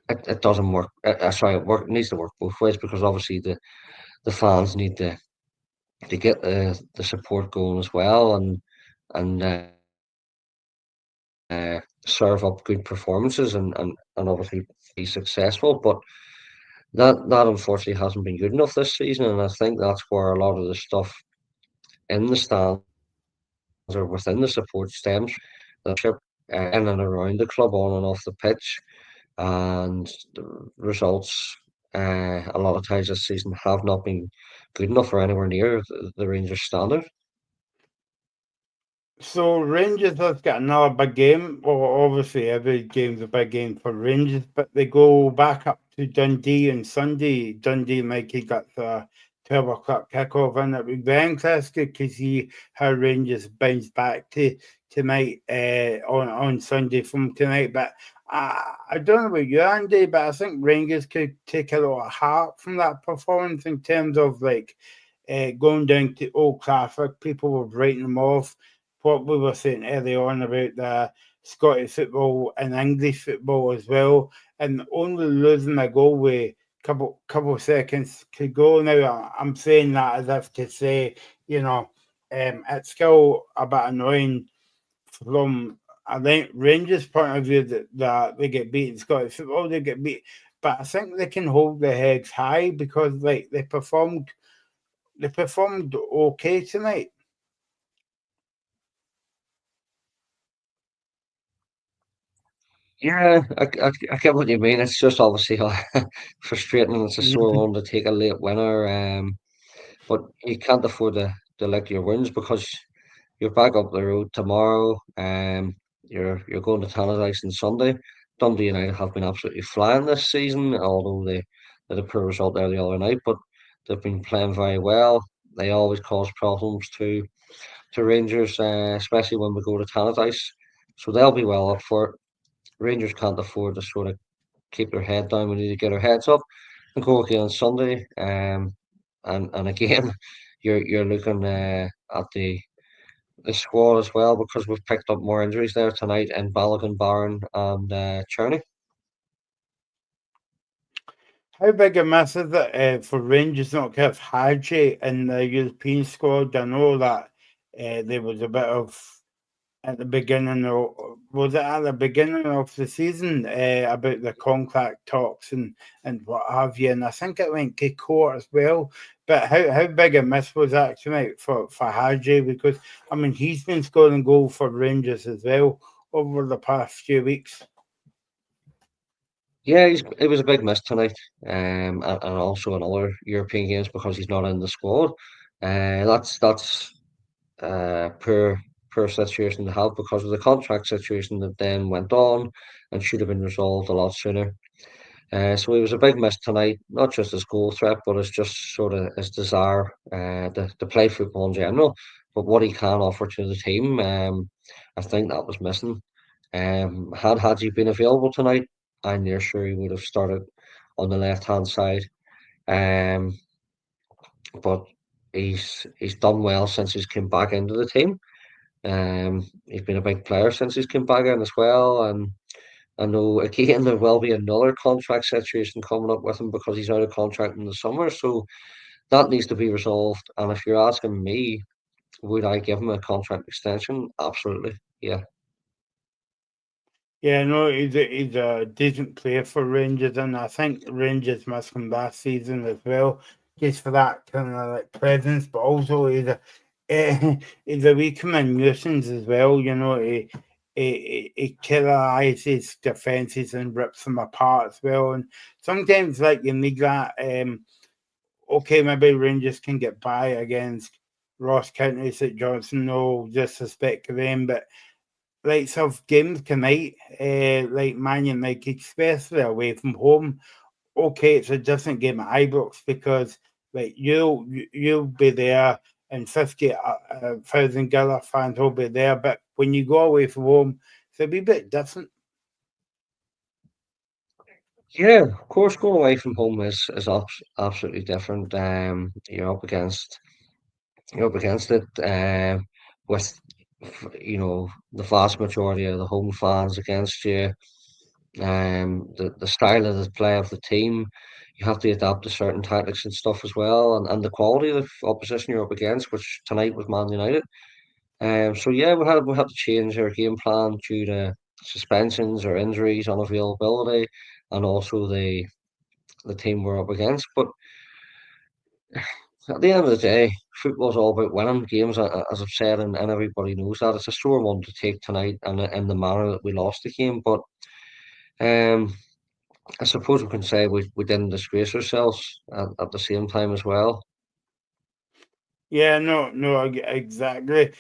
It doesn't work. Sorry, it needs to work both ways because obviously the fans need to get the support going as well, and serve up good performances, and obviously be successful. But that unfortunately hasn't been good enough this season, and I think that's where a lot of the stuff in the stands or within the support stems the leadership in and around the club, on and off the pitch, and the results. A lot of times this season have not been good enough or anywhere near the Rangers standard. So Rangers have got another big game. Well, obviously every game's a big game for Rangers, but they go back up to Dundee on Sunday. Dundee Mikey got the 12 o'clock kickoff, and it would be interesting to see how Rangers bounce back to tonight on Sunday from tonight. But I don't know about you, Andy, but I think Rangers could take a lot of heart from that performance in terms of like going down to Old Trafford. People were writing them off what we were saying earlier on about the Scottish football and English football as well, and only losing a goal with couple seconds to go. Now I'm saying that as if to say, you know, it's still a bit annoying from I think Rangers' point of view that they get beat in Scottish football, they get beat, but I think they can hold their heads high because like they performed okay tonight. Yeah, I get what you mean. It's just obviously frustrating. It's a sore one to take a late winner, but you can't afford to let your wins because you're back up the road tomorrow. You're going to Tannadice on Sunday. Dundee United have been absolutely flying this season, although they had a poor result there the other night, but they've been playing very well. They always cause problems to Rangers, especially when we go to Tannadice. So they'll be well up for it. Rangers can't afford to sort of keep their head down. We need to get our heads up and go again on Sunday. And again, you're looking at the squad as well because we've picked up more injuries there tonight in Balogun, Barron, and Cherney. How big a miss is it for Rangers not to have Hadji in the European squad? I know that there was a bit of at the beginning of was it at the beginning of the season about the contract talks and what have you, and I think it went to court as well. But how big a miss was that tonight for Hadji? Because I mean he's been scoring goals for Rangers as well over the past few weeks. Yeah, it was a big miss tonight, and also in other European games because he's not in the squad. That's poor situation to have because of the contract situation that then went on and should have been resolved a lot sooner. So he was a big miss tonight, not just his goal threat, but it's just sort of his desire to play football in general. But what he can offer to the team, I think that was missing. Had Hadji been available tonight, I'm near sure he would have started on the left hand side. Um, but he's done well since he's came back into the team. He's been a big player since he's came back in as well, and I know again there will be another contract situation coming up with him because he's out of contract in the summer, so that needs to be resolved. And if you're asking me, would I give him a contract extension? Absolutely, yeah. Yeah, no, he's a decent player for Rangers, and I think Rangers missed him last season as well, just for that kind of like presence. But also, he's a weakening nuisance as well. You know, he killerizes defenses and rips them apart as well. And sometimes, like you need that. Okay, maybe Rangers can get by against Ross County, St Johnson. No disrespect to them, but likes of games tonight, like Man United, especially away from home. Okay, it's a different game at Ibrox because like you'll be there and 50,000 Gala fans will be there, but when you go away from home, it's a wee bit different. Yeah, of course, going away from home is absolutely different. You're up against it with the vast majority of the home fans against you. The style of the play of the team, you have to adapt to certain tactics and stuff as well, and the quality of the opposition you're up against, which tonight was Man United. So yeah, we had to change our game plan due to suspensions or injuries, unavailability, and also the team we're up against. But at the end of the day, football's all about winning games, as I've said, and everybody knows that. It's a sore one to take tonight, and in the manner that we lost the game. But um, I suppose we can say we didn't disgrace ourselves at the same time as well. Yeah, no, exactly.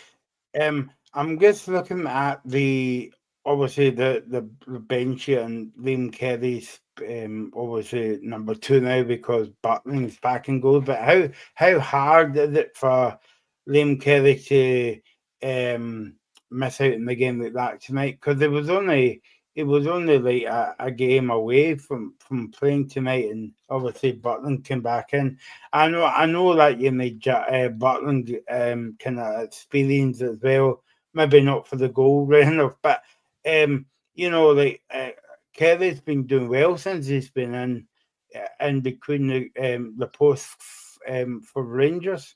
I'm just looking at the obviously the bench here and Liam Kelly's obviously number two now because Butling's back and goal. But how hard is it for Liam Kelly to miss out in the game like that tonight? Because it was only like a game away from playing tonight, and obviously Butling came back in. I know that you made Butland kind of experience as well. Maybe not for the goal enough, but um, like Kelly's been doing well since he's been in between the posts for Rangers.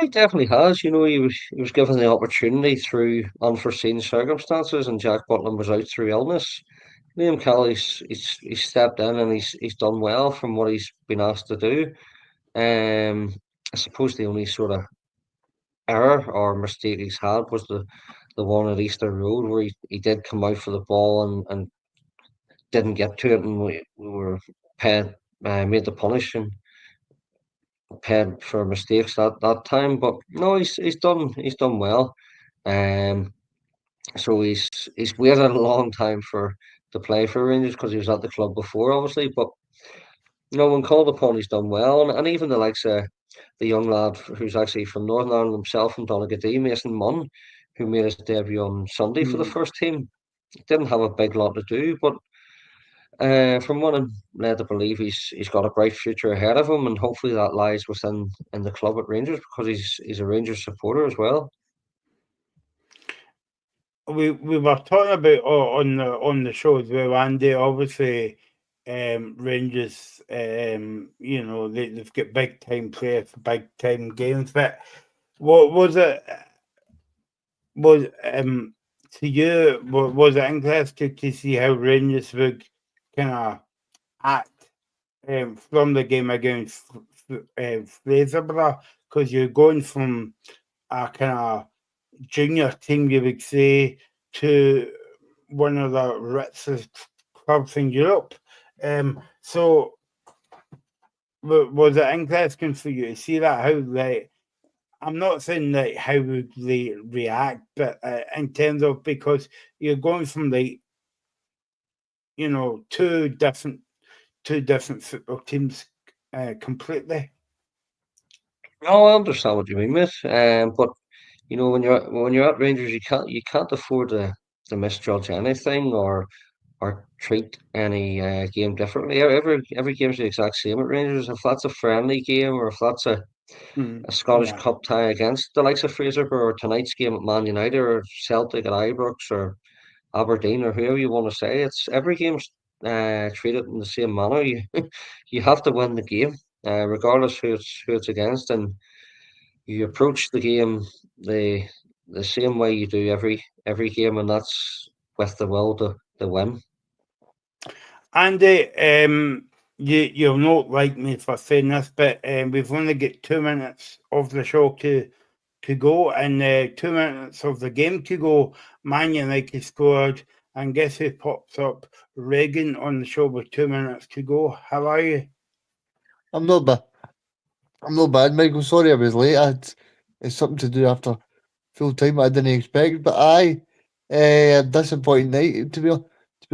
He definitely has. He was given the opportunity through unforeseen circumstances, and Jack Butland was out through illness. Liam Kelly's he's stepped in and he's done well from what he's been asked to do. I suppose the only sort of error or mistake he's had was the one at Easter Road where he did come out for the ball and didn't get to it, and we were paid made to punish and paid for mistakes that time. But no, he's done well. Um, so he's waited a long time to play for Rangers because he was at the club before, obviously. But when called upon, he's done well, and even the likes of the young lad who's actually from Northern Ireland himself, from Donegal, Mason Munn, who made his debut on Sunday for the Mm. first team. Didn't have a big lot to do, but from what I'm led to believe, he's got a bright future ahead of him, and hopefully that lies within in the club at Rangers because he's a Rangers supporter as well. We were talking about on the show as well, Andy. Obviously, Rangers, they've got big time players for big time games. But what was it? Was to you? Was it interesting to see how Rangers would kind of act from the game against Fraserburgh? Because you're going from a kind of junior team, you would say, to one of the richest clubs in Europe. So was it interesting for you to see that? How they? I'm not saying like how would they react, but in terms of because you're going from like two different football teams completely. No, I understand what you mean, mate. But when you're at Rangers, you can't afford to misjudge anything or treat any game differently. Every game's the exact same at Rangers. If that's a friendly game or if that's a Scottish Yeah. Cup tie against the likes of Fraserburgh or tonight's game at Man United or Celtic at Ibrox or Aberdeen or whoever you want to say, it's every game's treated in the same manner. You you have to win the game, regardless who it's against, and you approach the game the the same way you do every game, and that's with the will to win. Andy, you'll not like me for saying this, but we've only got 2 minutes of the show to go, and 2 minutes of the game to go. Man United scored, and guess who pops up? Reagan on the show with 2 minutes to go. How are you? I'm not bad. I'm not bad, Michael. Sorry I was late. It's something to do after full time I didn't expect. But a disappointing night to be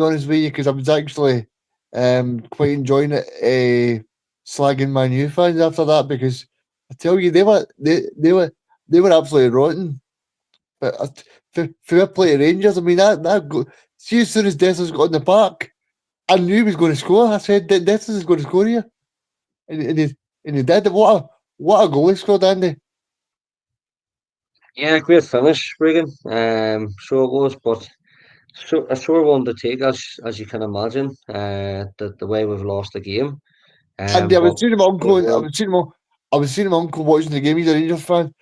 honest with you, because I was actually quite enjoying it. Slagging my new fans after that, because I tell you they were absolutely rotten. But fair play to Rangers. I mean see, as soon as Dessers got in the park, I knew he was going to score. I said that Dessers is going to score here, and he did. What a goal he scored, Andy. Yeah, great finish, Regan. So it was, but so a sore one to take, as you can imagine. The way we've lost the game. Andy, But we're I was seeing my uncle watching the game. He's a Rangers fan,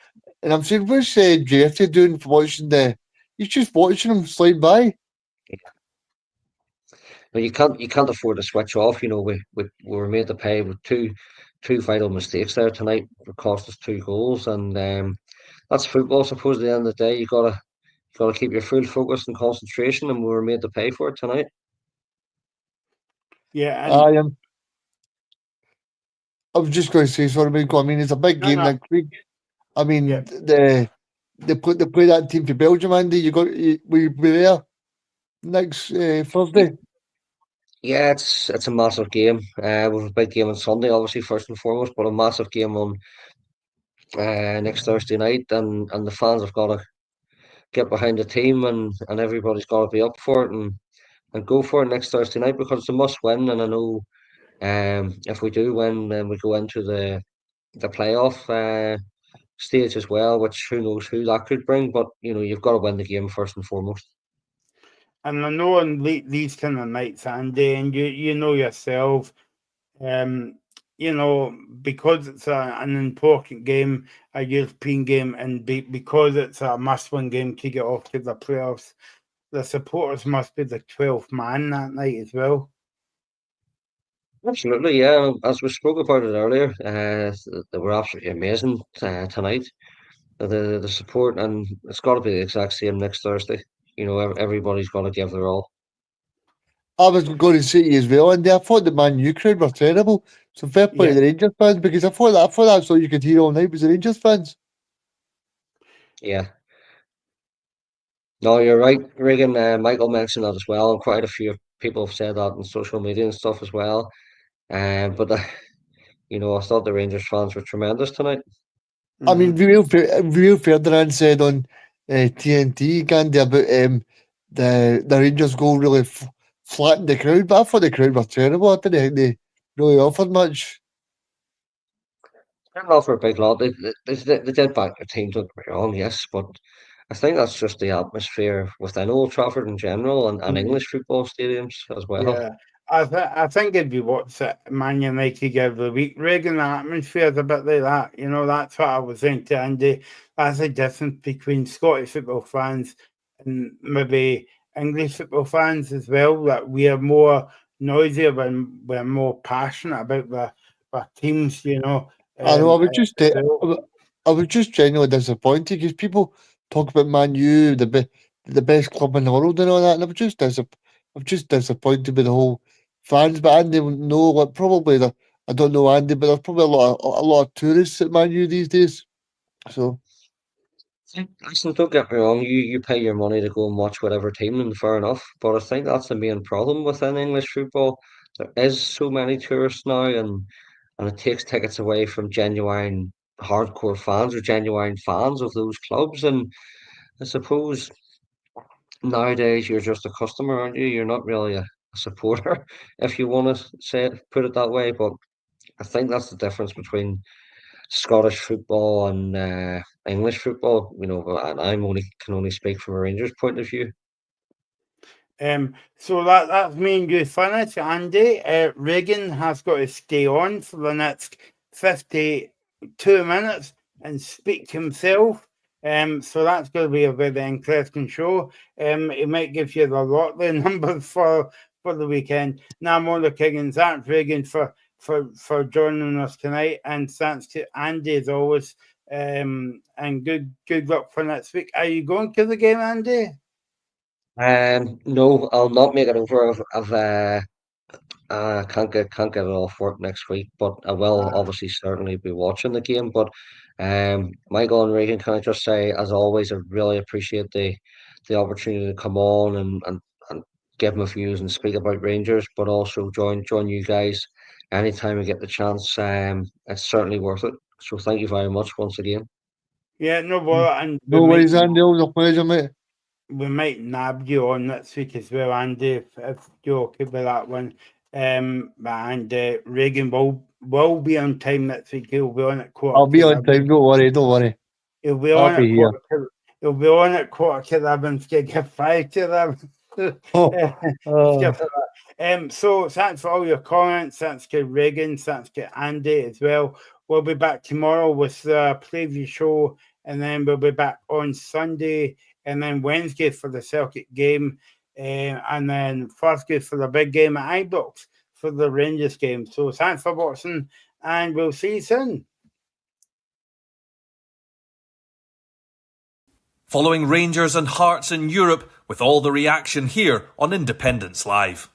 and I'm saying, "What's Jeffy doing for watching the?" He's just watching him slide by. But you can't afford to switch off. We were made to pay with two vital mistakes there tonight. It cost us two goals, and that's football. I suppose at the end of the day, you gotta keep your full focus and concentration, and we were made to pay for it tonight. Yeah, and I am. I was just going to say, sorry, Michael. I mean, it's a big no, game no, next week. I mean, yeah, they play that team for Belgium, Andy. Will you be there next Thursday? Yeah, it's a massive game. We have a big game on Sunday, obviously first and foremost, but a massive game on next Thursday night, and the fans have got to get behind the team, and everybody's got to be up for it and go for it next Thursday night because it's a must win. And I know if we do win, then we go into the playoff stage as well, which who knows who that could bring. But you've got to win the game first and foremost. and I know on these kind of nights, Andy, and you know yourself, um, because it's an important game, a European game, and because it's a must-win game to get off to the playoffs, the supporters must be the 12th man that night as well. Absolutely, yeah. As we spoke about it earlier, they were absolutely amazing tonight. The support, and it's got to be the exact same next Thursday. Everybody's got to give their all. I was going to say to you as well, Andy. I thought the Man U crowd were terrible. So fair play to Yeah, the Rangers fans, because I thought that's all you could hear all night was the Rangers fans. Yeah, no, you're right, Regan. Michael mentioned that as well, and quite a few people have said that on social media and stuff as well. But I thought the Rangers fans were tremendous tonight. I mean, hmm Rio Ferdinand said on TNT, Gandhi, about the Rangers goal really flattened the crowd, but I thought the crowd were terrible. I didn't think they really offered much. Didn't offer a big lot. They did back their team, don't get me wrong, yes, but I think that's just the atmosphere within Old Trafford in general and English football stadiums as well. Yeah, I think if you watch it, Man United every week, Reagan, the atmosphere is a bit like that. That's what I was saying to Andy. That's the difference between Scottish football fans and maybe English football fans as well. That we are more noisier and we're more passionate about the teams. I know. As well. I was just genuinely disappointed because people talk about Man U, the best club in the world and all that, and I'm just disappointed with the whole fans. But Andy will know, like, probably I don't know Andy, but there's probably a lot of tourists at Man U these days. So Listen, don't get me wrong, you pay your money to go and watch whatever team, and fair enough. But I think that's the main problem within English football. There is so many tourists now, and it takes tickets away from genuine hardcore fans or genuine fans of those clubs. And I suppose nowadays you're just a customer, aren't you? You're not really a supporter, if you want to put it that way. But I think that's the difference between Scottish football and English football. And can only speak from a Rangers point of view. So that's me and you finished, Andy. Reagan has got to stay on for the next 52 minutes and speak himself. So that's going to be a very interesting show. It might give you the lottery numbers for the weekend. Now, more the King, and thanks Reagan for joining us tonight, and thanks to Andy as always. And good luck for next week. Are you going to the game, Andy? No, I'll not make it over. Can't get it off work next week, but I will obviously certainly be watching the game. But Michael and Regan, can I just say, as always, I really appreciate the opportunity to come on and give my views and speak about Rangers, but also join you guys anytime I get the chance. It's certainly worth it. So thank you very much once again. Yeah, no bother. And No worries, Andy. Always a pleasure, mate. we might nab you on next week as well, Andy, if you're okay with that one. And Reagan will be on time next week. He'll be on at quarter. I'll be on time. Don't worry. He'll be I'll on be at here. he'll be on at 11:15. Get 5 to 11. So thanks for all your comments. Thanks to Reagan. Thanks to Andy as well. We'll be back tomorrow with the preview show, and then we'll be back on Sunday, and then Wednesday for the Celtic game, and then Thursday for the big game at Ibrox for the Rangers game. So thanks for watching, and we'll see you soon. Following Rangers and Hearts in Europe with all the reaction here on Independence Live.